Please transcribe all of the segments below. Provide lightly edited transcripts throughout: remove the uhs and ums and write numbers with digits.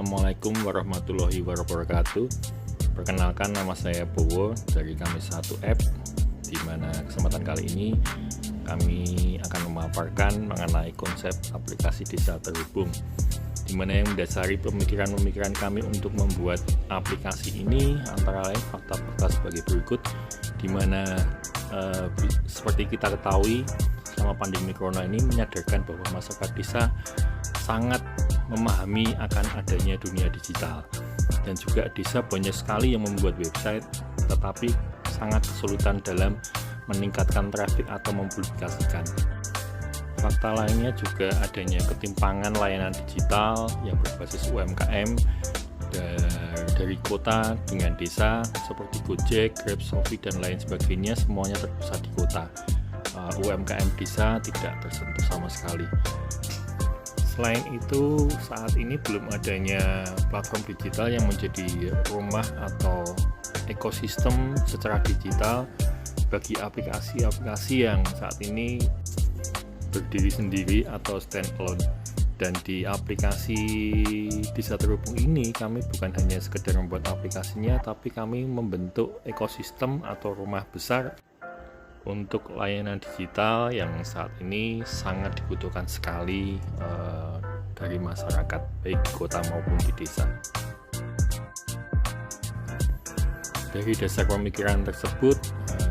Assalamualaikum warahmatullahi wabarakatuh. Perkenalkan, nama saya Bowo dari kami satu app, di mana kesempatan kali ini kami akan memaparkan mengenai konsep aplikasi desa terhubung, di mana yang mendasari pemikiran-pemikiran kami untuk membuat aplikasi ini antara lain fakta-fakta sebagai berikut, di mana seperti kita ketahui selama pandemi corona ini menyadarkan bahwa masyarakat desa sangat memahami akan adanya dunia digital, dan juga desa banyak sekali yang membuat website tetapi sangat kesulitan dalam meningkatkan traffic atau mempublikasikan. Fakta lainnya juga adanya ketimpangan layanan digital yang berbasis UMKM dari kota dengan desa seperti Gojek, Grab, Shopee dan lain sebagainya, semuanya terpusat di kota. UMKM desa tidak tersentuh sama sekali. Selain itu, saat ini belum adanya platform digital yang menjadi rumah atau ekosistem secara digital bagi aplikasi-aplikasi yang saat ini berdiri sendiri atau standalone. Dan di aplikasi Desa Terhubung ini kami bukan hanya sekedar membuat aplikasinya, tapi kami membentuk ekosistem atau rumah besar untuk layanan digital yang saat ini sangat dibutuhkan sekali dari masyarakat, baik di kota maupun di desa. Dari dasar pemikiran tersebut,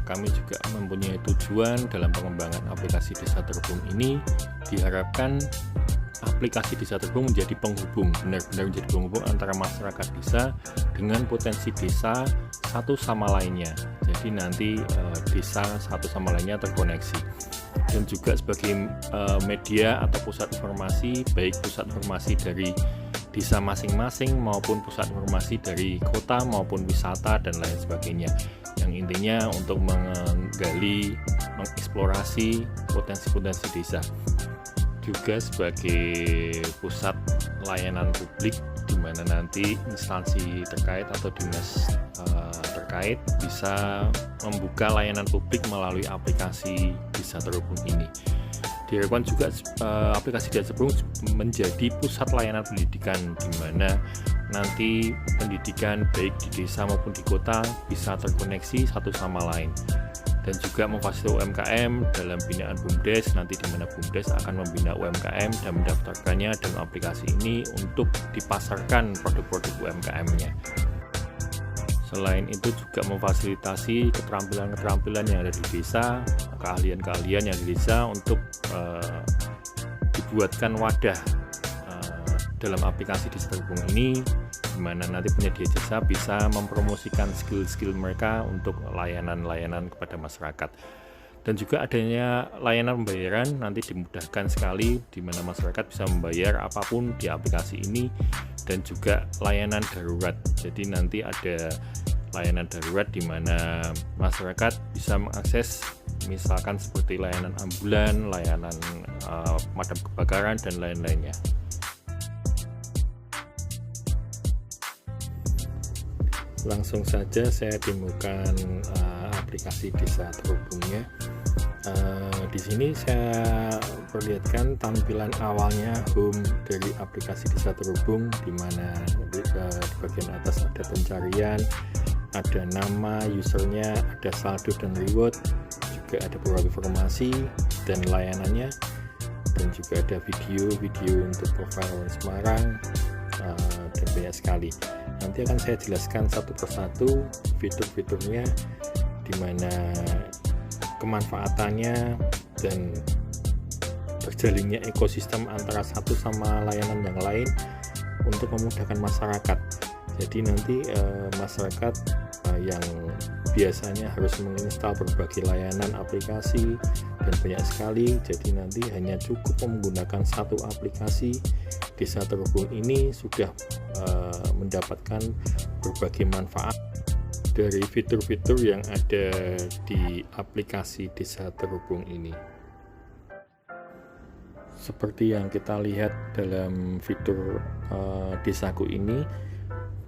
kami juga mempunyai tujuan dalam pengembangan aplikasi Desa Terhubung ini. Diharapkan aplikasi Desa Terhubung menjadi penghubung, benar-benar menjadi penghubung antara masyarakat desa dengan potensi desa satu sama lainnya. Jadi nanti desa satu sama lainnya terkoneksi, dan juga sebagai media atau pusat informasi, baik pusat informasi dari desa masing-masing maupun pusat informasi dari kota maupun wisata dan lain sebagainya, yang intinya untuk menggali, mengeksplorasi potensi-potensi desa. Juga sebagai pusat layanan publik, di mana nanti instansi terkait atau dinas terkait bisa membuka layanan publik melalui aplikasi Desa Terhubung ini. Diharapkan juga aplikasi Desa Terhubung menjadi pusat layanan pendidikan, di mana nanti pendidikan baik di desa maupun di kota bisa terkoneksi satu sama lain. Dan juga memfasilitasi UMKM dalam binaan BUMDes, nanti di mana BUMDes akan membina UMKM dan mendaftarkannya dalam aplikasi ini untuk dipasarkan produk-produk UMKM-nya. Selain itu juga memfasilitasi keterampilan-keterampilan yang ada di desa, keahlian-keahlian yang ada di desa untuk dibuatkan wadah dalam aplikasi Desa Terhubung ini, di mana nanti penyedia jasa bisa mempromosikan skill-skill mereka untuk layanan-layanan kepada masyarakat. Dan juga adanya layanan pembayaran nanti dimudahkan sekali, di mana masyarakat bisa membayar apapun di aplikasi ini, dan juga layanan darurat. Jadi nanti ada layanan darurat di mana masyarakat bisa mengakses misalkan seperti layanan ambulan, layanan pemadam kebakaran dan lain-lainnya. Langsung saja saya demokan aplikasi Desa Terhubungnya. Di sini saya perlihatkan tampilan awalnya home dari aplikasi Desa Terhubung, di mana di bagian atas ada pencarian, ada nama usernya, ada saldo dan reward, juga ada beberapa informasi dan layanannya, dan juga ada video untuk profil Semarang, dan banyak sekali. Nanti akan saya jelaskan satu persatu fitur-fiturnya, di mana kemanfaatannya dan terjalinnya ekosistem antara satu sama layanan yang lain untuk memudahkan masyarakat. Jadi nanti masyarakat yang biasanya harus menginstal berbagai layanan aplikasi dan banyak sekali, jadi nanti hanya cukup menggunakan satu aplikasi Desa Terhubung ini sudah mendapatkan berbagai manfaat dari fitur-fitur yang ada di aplikasi Desa Terhubung ini. Seperti yang kita lihat dalam fitur Desaku ini,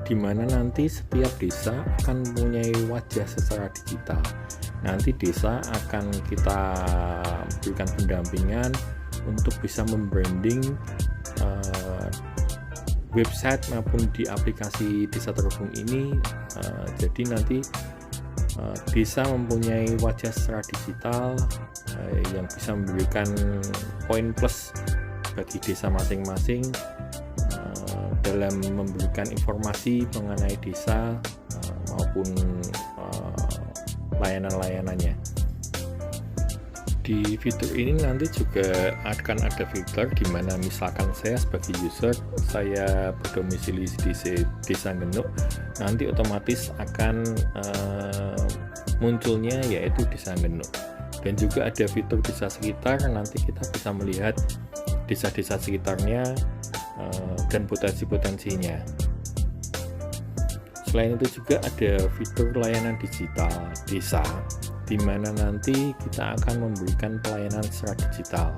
di mana nanti setiap desa akan mempunyai wajah secara digital. Nanti desa akan kita berikan pendampingan untuk bisa membranding website maupun di aplikasi Desa Terhubung ini. Jadi nanti desa mempunyai wajah secara digital yang bisa memberikan poin plus bagi desa masing-masing dalam memberikan informasi mengenai desa maupun layanan-layanannya. Di fitur ini nanti juga akan ada fitur di mana misalkan saya sebagai user, saya berdomisili di Desa Genuk, nanti otomatis akan munculnya yaitu Desa Genuk. Dan juga ada fitur desa sekitar, nanti kita bisa melihat desa-desa sekitarnya dan potensi-potensinya. Selain itu juga ada fitur layanan digital desa, di mana nanti kita akan memberikan pelayanan secara digital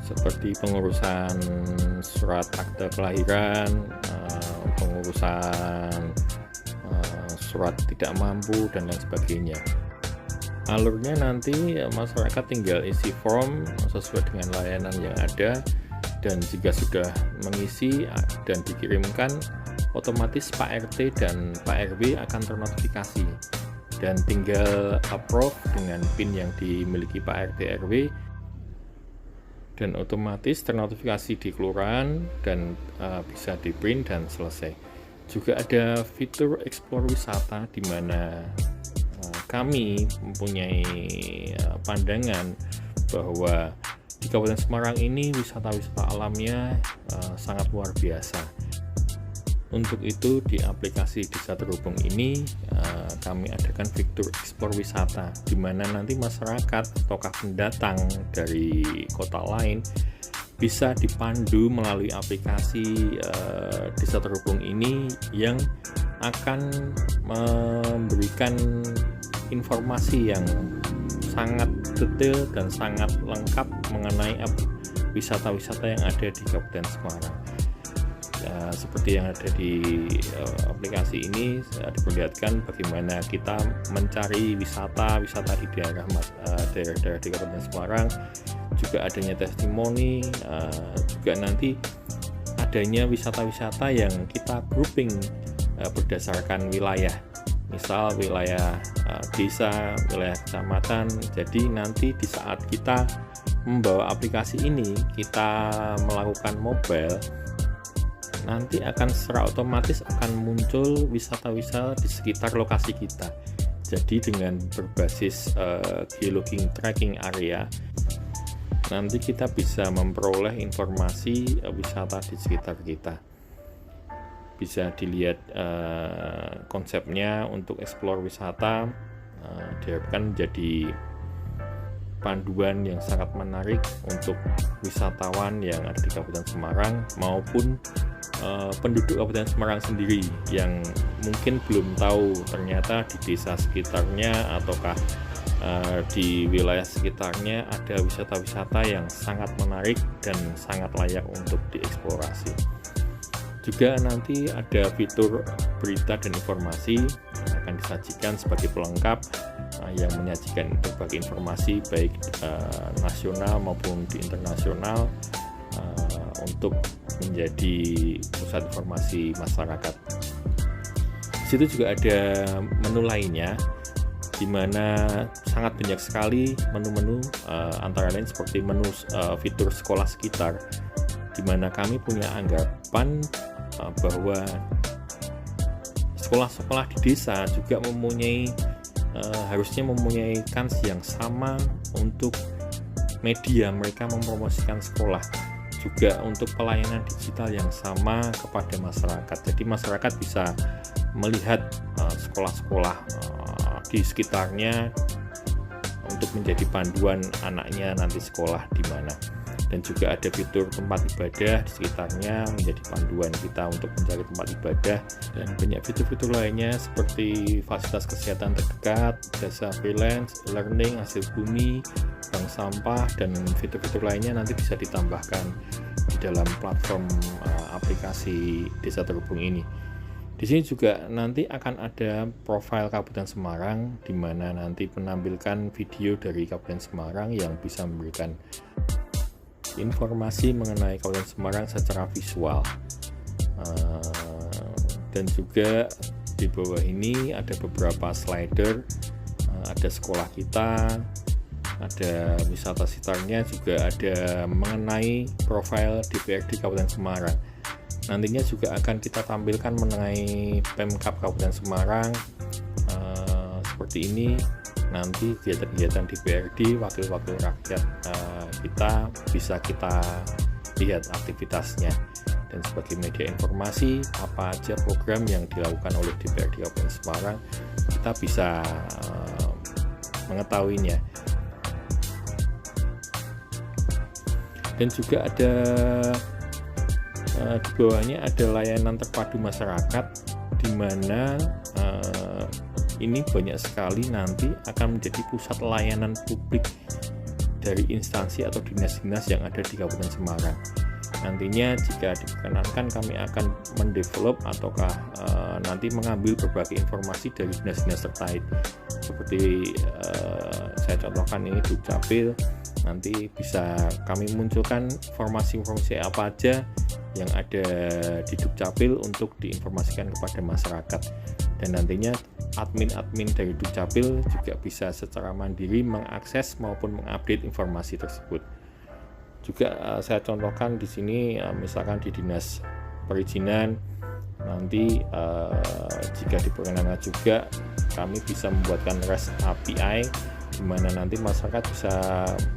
seperti pengurusan surat akte kelahiran, pengurusan surat tidak mampu dan lain sebagainya. Alurnya nanti masyarakat tinggal isi form sesuai dengan layanan yang ada, dan jika sudah mengisi dan dikirimkan, otomatis Pak RT dan Pak RW akan ternotifikasi dan tinggal approve dengan PIN yang dimiliki Pak RT RW, dan otomatis ternotifikasi di kelurahan dan bisa di print dan selesai. Juga ada fitur explore wisata di mana kami mempunyai pandangan bahwa di Kabupaten Semarang ini wisata-wisata alamnya sangat luar biasa. Untuk itu di aplikasi Desa Terhubung ini kami adakan fitur explore wisata, di mana nanti masyarakat ataukah pendatang dari kota lain bisa dipandu melalui aplikasi Desa Terhubung ini yang akan memberikan informasi yang sangat detail dan sangat lengkap mengenai wisata-wisata yang ada di Kabupaten Semarang. Seperti yang ada di aplikasi ini diperlihatkan bagaimana kita mencari wisata di daerah-daerah di Kabupaten Semarang, juga adanya testimoni, juga nanti adanya wisata-wisata yang kita grouping berdasarkan wilayah, misal wilayah desa, wilayah kecamatan. Jadi nanti di saat kita membawa aplikasi ini, kita melakukan mobile, nanti akan secara otomatis akan muncul wisata-wisata di sekitar lokasi kita. Jadi dengan berbasis geologging tracking area, nanti kita bisa memperoleh informasi wisata di sekitar kita. Bisa dilihat konsepnya untuk explore wisata, diharapkan jadi panduan yang sangat menarik untuk wisatawan yang ada di Kabupaten Semarang maupun penduduk Kabupaten Semarang sendiri yang mungkin belum tahu ternyata di desa sekitarnya ataukah di wilayah sekitarnya ada wisata-wisata yang sangat menarik dan sangat layak untuk dieksplorasi. Juga nanti ada fitur berita dan informasi yang akan disajikan sebagai pelengkap yang menyajikan berbagai informasi baik nasional maupun di internasional untuk menjadi pusat informasi masyarakat. Di situ juga ada menu lainnya, di mana sangat banyak sekali menu-menu, antara lain seperti menu fitur sekolah sekitar, di mana kami punya anggapan bahwa sekolah-sekolah di desa juga harusnya mempunyai kans yang sama untuk media mereka mempromosikan sekolah, juga untuk pelayanan digital yang sama kepada masyarakat. Jadi masyarakat bisa melihat sekolah-sekolah di sekitarnya untuk menjadi panduan anaknya nanti sekolah di mana. Dan juga ada fitur tempat ibadah di sekitarnya menjadi panduan kita untuk mencari tempat ibadah, dan banyak fitur-fitur lainnya seperti fasilitas kesehatan terdekat, jasa freelance, learning, hasil bumi, bank sampah, dan fitur-fitur lainnya nanti bisa ditambahkan di dalam platform aplikasi Desa Terhubung ini. Di sini juga nanti akan ada profil Kabupaten Semarang, di mana nanti menampilkan video dari Kabupaten Semarang yang bisa memberikan informasi mengenai Kabupaten Semarang secara visual. Dan juga di bawah ini ada beberapa slider, ada sekolah kita, ada wisata sekitarnya, juga ada mengenai profil DPRD Kabupaten Semarang. Nantinya juga akan kita tampilkan mengenai Pemkab Kabupaten Semarang, seperti ini. Nanti kegiatan-kegiatan DPRD, wakil-wakil rakyat kita bisa kita lihat aktivitasnya. Dan sebagai media informasi, apa aja program yang dilakukan oleh DPRD Kabupaten Semarang, kita bisa mengetahuinya. Dan juga ada di bawahnya ada layanan terpadu masyarakat, di mana ini banyak sekali nanti akan menjadi pusat layanan publik dari instansi atau dinas-dinas yang ada di Kabupaten Semarang. Nantinya jika diperkenankan, kami akan mendevelop ataukah nanti mengambil berbagai informasi dari dinas-dinas terkait. Seperti saya contohkan ini Dukcapil, nanti bisa kami munculkan informasi-informasi apa aja yang ada di Dukcapil untuk diinformasikan kepada masyarakat. Dan nantinya admin-admin dari Dukcapil juga bisa secara mandiri mengakses maupun mengupdate informasi tersebut. Juga saya contohkan di sini, misalkan di Dinas Perizinan, nanti jika diperkenankan juga kami bisa membuatkan REST API, di mana nanti masyarakat bisa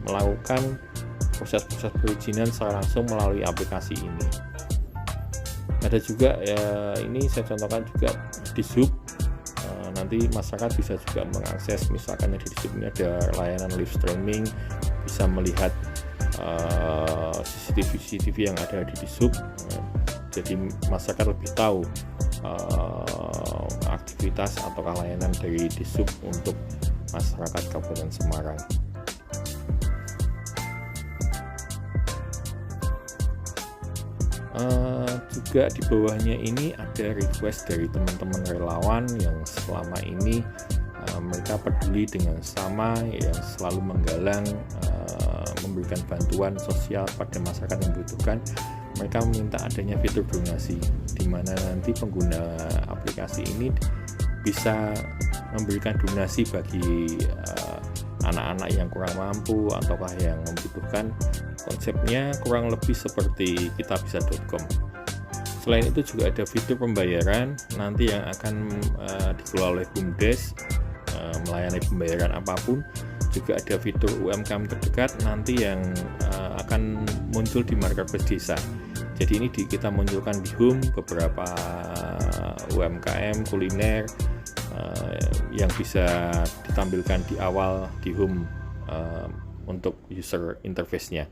melakukan proses-proses perizinan secara langsung melalui aplikasi ini. Ada juga ini saya contohkan juga di Sub, nanti masyarakat bisa juga mengakses, misalkan di Sub ini ada layanan live streaming, bisa melihat CCTV yang ada di Sub, jadi masyarakat lebih tahu aktivitas atau layanan dari Sub untuk masyarakat Kabupaten Semarang. Juga di bawahnya ini ada request dari teman-teman relawan yang selama ini mereka peduli dengan sama, yang selalu menggalang memberikan bantuan sosial pada masyarakat yang membutuhkan. Mereka meminta adanya fitur donasi, di mana nanti pengguna aplikasi ini bisa memberikan donasi bagi anak-anak yang kurang mampu ataukah yang membutuhkan. Konsepnya kurang lebih seperti kitabisa.com. Selain itu juga ada fitur pembayaran nanti yang akan dikelola oleh BUMDes, melayani pembayaran apapun. Juga ada fitur UMKM terdekat nanti yang akan muncul di marketplace desa. Jadi ini kita munculkan di home beberapa UMKM kuliner yang bisa ditampilkan di awal di home untuk user interface-nya.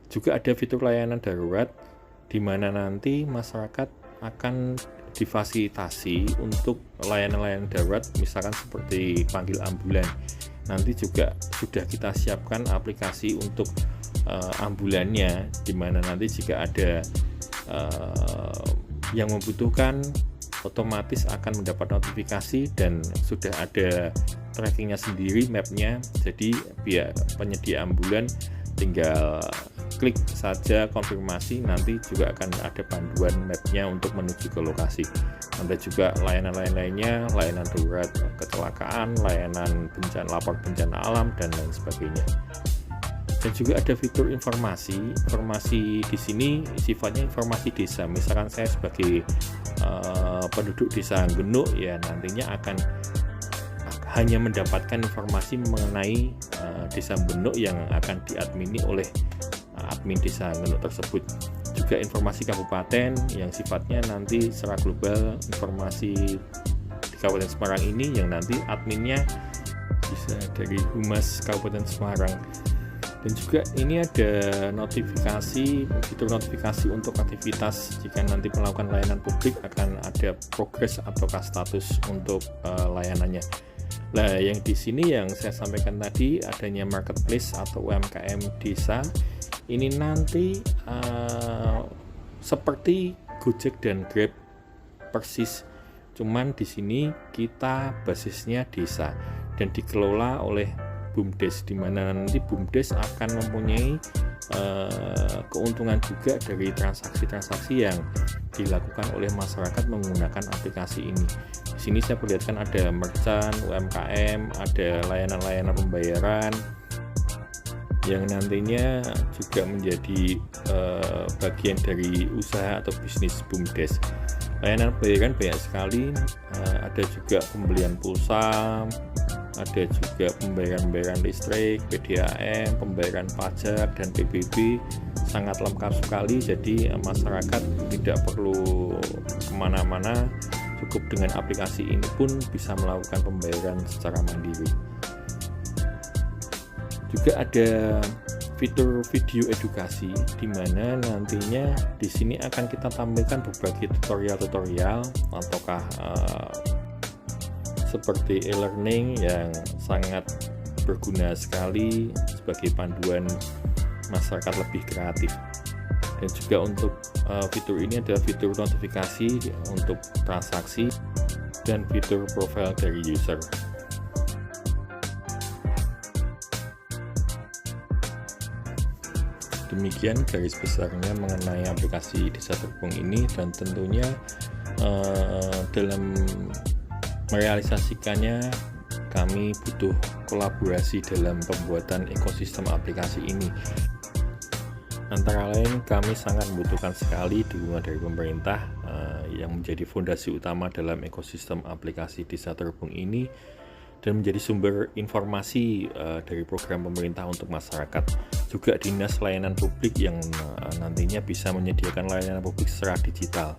Juga ada fitur layanan darurat, di mana nanti masyarakat akan difasilitasi untuk layanan-layanan darurat, misalkan seperti panggil ambulan. Nanti juga sudah kita siapkan aplikasi untuk ambulannya, di mana nanti jika ada yang membutuhkan, otomatis akan mendapat notifikasi dan sudah ada trackingnya sendiri, mapnya. Jadi biar penyedia ambulan tinggal klik saja konfirmasi, nanti juga akan ada panduan mapnya untuk menuju ke lokasi. Ada juga layanan-lain lainnya, layanan darurat kecelakaan, layanan lapor bencana alam, dan lain sebagainya. Dan juga ada fitur informasi di sini sifatnya informasi desa. Misalkan saya sebagai penduduk desa Genuk, ya nantinya akan hanya mendapatkan informasi mengenai desa Benuk yang akan diadmini oleh admin desa Genuk tersebut. Juga informasi kabupaten yang sifatnya nanti secara global, informasi di Kabupaten Semarang ini yang nanti adminnya bisa dari Humas Kabupaten Semarang. Dan juga ini ada notifikasi, fitur notifikasi untuk aktivitas. Jika nanti melakukan layanan publik akan ada progres ataukah status untuk layanannya. Nah, yang di sini yang saya sampaikan tadi, adanya marketplace atau UMKM desa, ini nanti seperti Gojek dan Grab persis, cuman di sini kita basisnya desa dan dikelola oleh BUMDes, di mana nanti BUMDes akan mempunyai keuntungan juga dari transaksi-transaksi yang dilakukan oleh masyarakat menggunakan aplikasi ini. Di sini saya perlihatkan ada merchant, UMKM, ada layanan-layanan pembayaran yang nantinya juga menjadi bagian dari usaha atau bisnis BUMDes. Layanan pembayaran banyak sekali, ada juga pembelian pulsa, ada juga pembayaran listrik, PDAM, pembayaran pajak, dan PBB. Sangat lengkap sekali, jadi masyarakat tidak perlu kemana-mana, cukup dengan aplikasi ini pun bisa melakukan pembayaran secara mandiri. Juga ada fitur video edukasi, di mana nantinya di sini akan kita tampilkan berbagai tutorial ataukah seperti e-learning yang sangat berguna sekali sebagai panduan masyarakat lebih kreatif. Dan juga untuk fitur ini adalah fitur notifikasi untuk transaksi dan fitur profile dari user. Demikian garis besarnya mengenai aplikasi Desa Terhubung ini, dan tentunya dalam merealisasikannya kami butuh kolaborasi dalam pembuatan ekosistem aplikasi ini. Antara lain kami sangat membutuhkan sekali dukungan dari pemerintah yang menjadi fondasi utama dalam ekosistem aplikasi Desa Terhubung ini, dan menjadi sumber informasi dari program pemerintah untuk masyarakat. Juga dinas layanan publik yang nantinya bisa menyediakan layanan publik secara digital.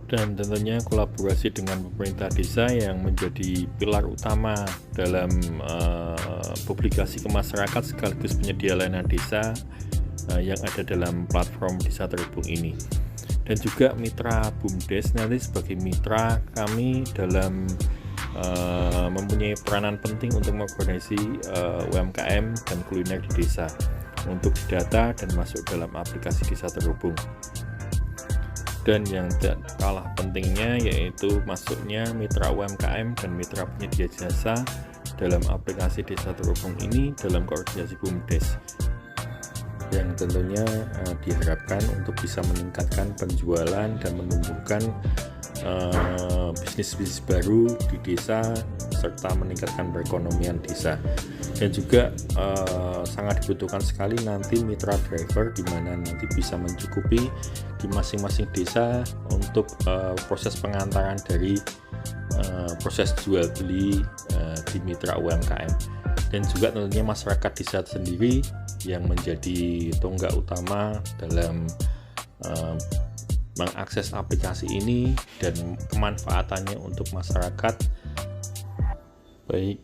Dan tentunya kolaborasi dengan pemerintah desa yang menjadi pilar utama dalam publikasi ke masyarakat sekaligus penyedia layanan desa yang ada dalam platform Desa Terhubung ini. Dan juga mitra BUMDes nanti sebagai mitra kami dalam mempunyai peranan penting untuk mengkoordinasi UMKM dan kuliner di desa untuk data dan masuk dalam aplikasi Desa Terhubung. Dan yang tidak kalah pentingnya yaitu masuknya mitra UMKM dan mitra penyedia jasa dalam aplikasi Desa Terhubung ini dalam koordinasi BUMDes, yang tentunya diharapkan untuk bisa meningkatkan penjualan dan menumbuhkan bisnis-bisnis baru di desa serta meningkatkan perekonomian desa. Dan juga sangat dibutuhkan sekali nanti mitra driver, di mana nanti bisa mencukupi di masing-masing desa untuk proses pengantaran dari proses jual beli di mitra UMKM. Dan juga tentunya masyarakat desa sendiri yang menjadi tonggak utama dalam mengakses aplikasi ini dan kemanfaatannya untuk masyarakat, baik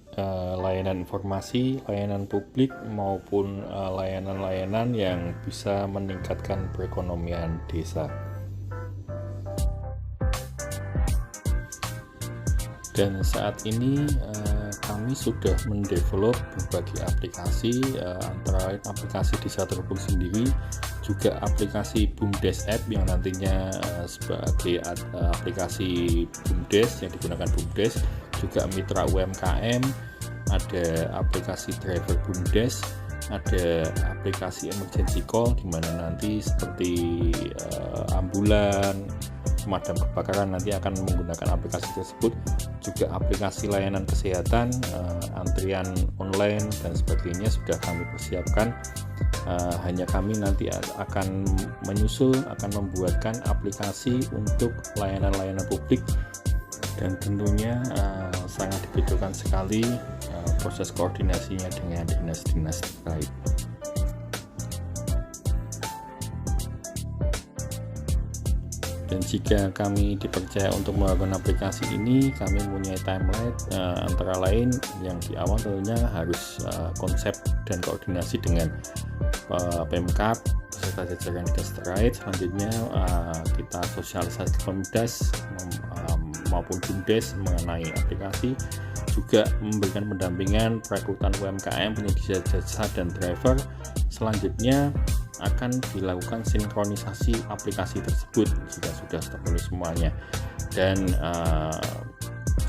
layanan informasi, layanan publik maupun layanan-layanan yang bisa meningkatkan perekonomian desa. Dan saat ini kami sudah mendevelop berbagai aplikasi, antara lain aplikasi Desa Terhubung sendiri, juga aplikasi BUMDes App yang nantinya sebagai aplikasi BUMDes yang digunakan BUMDes, juga mitra UMKM, ada aplikasi driver BUMDes, ada aplikasi emergency call di mana nanti seperti ambulan, pemadam kebakaran nanti akan menggunakan aplikasi tersebut, juga aplikasi layanan kesehatan, antrian online dan sebagainya sudah kami persiapkan. Hanya kami nanti akan menyusul, akan membuatkan aplikasi untuk layanan-layanan publik, dan tentunya sangat dibutuhkan sekali proses koordinasinya dengan dinas-dinas terkait. Dan jika kami dipercaya untuk melakukan aplikasi ini, kami mempunyai timeline antara lain yang di awal tentunya harus konsep dan koordinasi dengan Pemkab beserta jajaran dinas terkait. Selanjutnya kita sosialisasi ke Pemdas maupun BUMDes mengenai aplikasi, juga memberikan pendampingan perekrutan UMKM, penyedia jasa dan driver. Selanjutnya akan dilakukan sinkronisasi aplikasi tersebut jika sudah terpenuhi semuanya, dan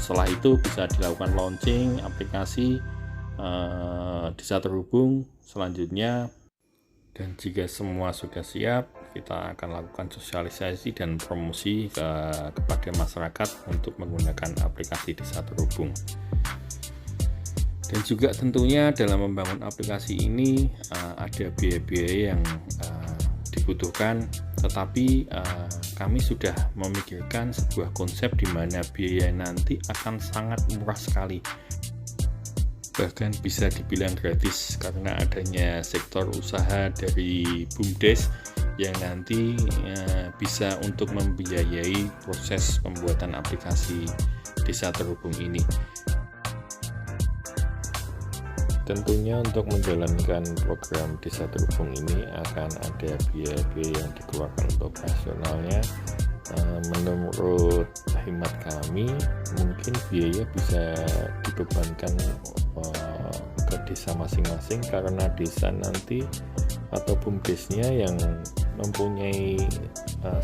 setelah itu bisa dilakukan launching aplikasi Desa Terhubung. Selanjutnya Dan jika semua sudah siap, kita akan lakukan sosialisasi dan promosi kepada masyarakat untuk menggunakan aplikasi Desa Terhubung. Dan juga tentunya dalam membangun aplikasi ini ada biaya-biaya yang dibutuhkan, tetapi kami sudah memikirkan sebuah konsep di mana biaya nanti akan sangat murah sekali, bahkan bisa dibilang gratis, karena adanya sektor usaha dari BUMDes yang nanti bisa untuk membiayai proses pembuatan aplikasi Desa Terhubung ini. Tentunya untuk menjalankan program Desa Terhubung ini akan ada biaya-biaya yang dikeluarkan untuk operasionalnya. Menurut hemat kami, mungkin biaya bisa dibebankan ke desa masing-masing, karena desa nanti atau BUMDesnya yang mempunyai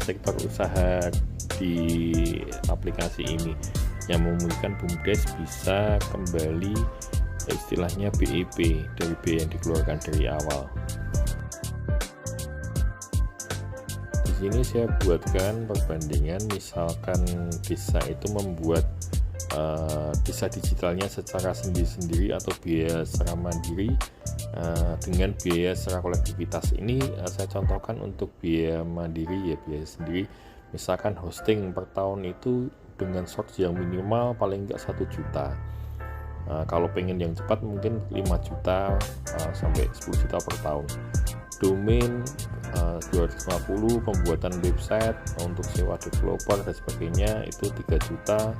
sektor usaha di aplikasi ini, yang memungkinkan BUMDes bisa kembali istilahnya BIP dari biaya yang dikeluarkan dari awal. Di sini saya buatkan perbandingan, misalkan desa itu membuat desa digitalnya secara sendiri-sendiri atau biaya secara mandiri dengan biaya secara kolektivitas. Ini saya contohkan untuk biaya mandiri, ya biaya sendiri. Misalkan hosting per tahun itu dengan source yang minimal paling enggak 1 juta. Kalau pengen yang cepat mungkin 5 juta sampai 10 juta per tahun. Domain 250, pembuatan website untuk sewa developer dan sebagainya itu 3 juta.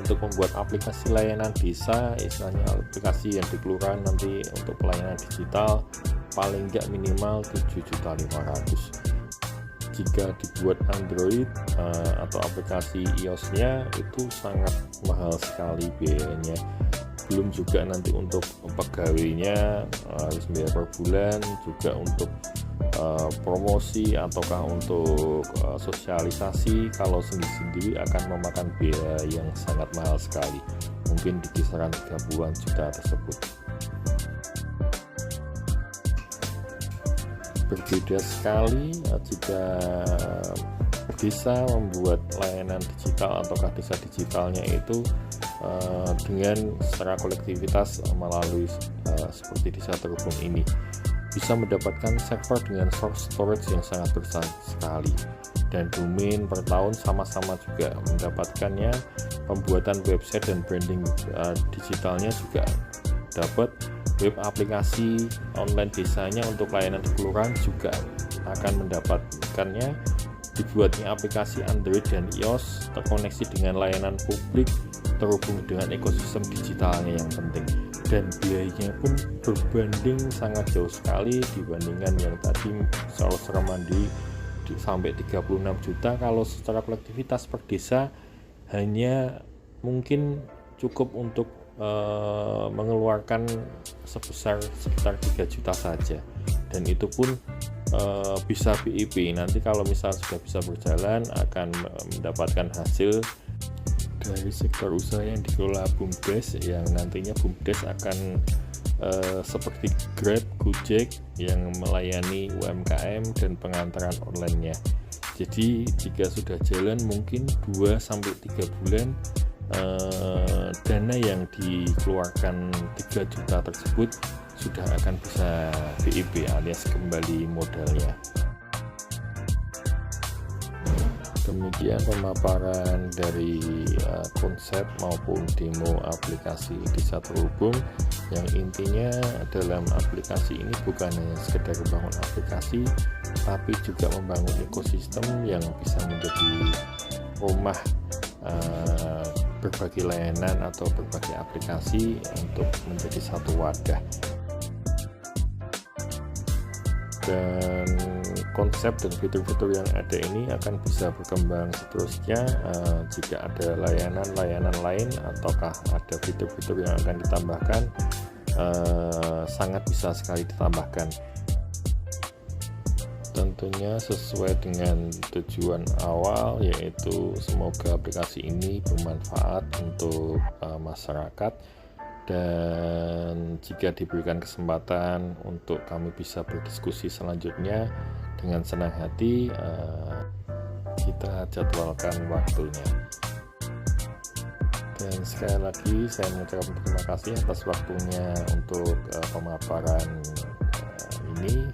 Untuk membuat aplikasi layanan desa, istilahnya aplikasi yang di kelurahan nanti untuk pelayanan digital, paling enggak minimal 7.500.000. Jika dibuat Android atau aplikasi iOS-nya itu sangat mahal sekali biayanya. Belum juga nanti untuk pegawainya harus bayar per bulan, juga untuk promosi ataukah untuk sosialisasi kalau sendiri-sendiri akan memakan biaya yang sangat mahal sekali, mungkin di kisaran 30-an juta tersebut. Berbeda sekali jika desa membuat layanan digital ataukah desa digitalnya itu dengan secara kolektivitas melalui seperti Desa Terhubung ini, bisa mendapatkan server dengan source storage yang sangat besar sekali, dan domain per tahun sama-sama juga mendapatkannya. Pembuatan website dan branding digitalnya juga dapat. Web aplikasi online desanya untuk layanan di kelurahan juga akan mendapatkannya. Dibuatnya aplikasi Android dan iOS terkoneksi dengan layanan publik, terhubung dengan ekosistem digitalnya yang penting, dan biayanya pun berbanding sangat jauh sekali dibandingkan yang tadi kalau secara mandiri sampai 36 juta. Kalau secara kolektivitas per desa hanya mungkin cukup untuk mengeluarkan sebesar sekitar 3 juta saja, dan itu pun bisa BIP. Nanti kalau misal sudah bisa berjalan akan mendapatkan hasil dari sektor usaha yang dikelola BUMDes, yang nantinya BUMDes akan seperti Grab, Gojek yang melayani UMKM dan pengantaran online-nya. Jadi jika sudah jalan mungkin 2-3 bulan, dana yang dikeluarkan 3 juta tersebut sudah akan bisa BIP alias kembali modalnya. Demikian pemaparan dari konsep maupun demo aplikasi Desa Terhubung, yang intinya dalam aplikasi ini bukan hanya sekedar membangun aplikasi, tapi juga membangun ekosistem yang bisa menjadi rumah berbagai layanan atau berbagai aplikasi untuk menjadi satu wadah. Dan konsep dan fitur-fitur yang ada ini akan bisa berkembang seterusnya jika ada layanan-layanan lain ataukah ada fitur-fitur yang akan ditambahkan, sangat bisa sekali ditambahkan. Tentunya sesuai dengan tujuan awal, yaitu semoga aplikasi ini bermanfaat untuk masyarakat Dan jika diberikan kesempatan untuk kami bisa berdiskusi selanjutnya, dengan senang hati kita jadwalkan waktunya. Dan sekali lagi saya mengucapkan terima kasih atas waktunya untuk pemaparan ini.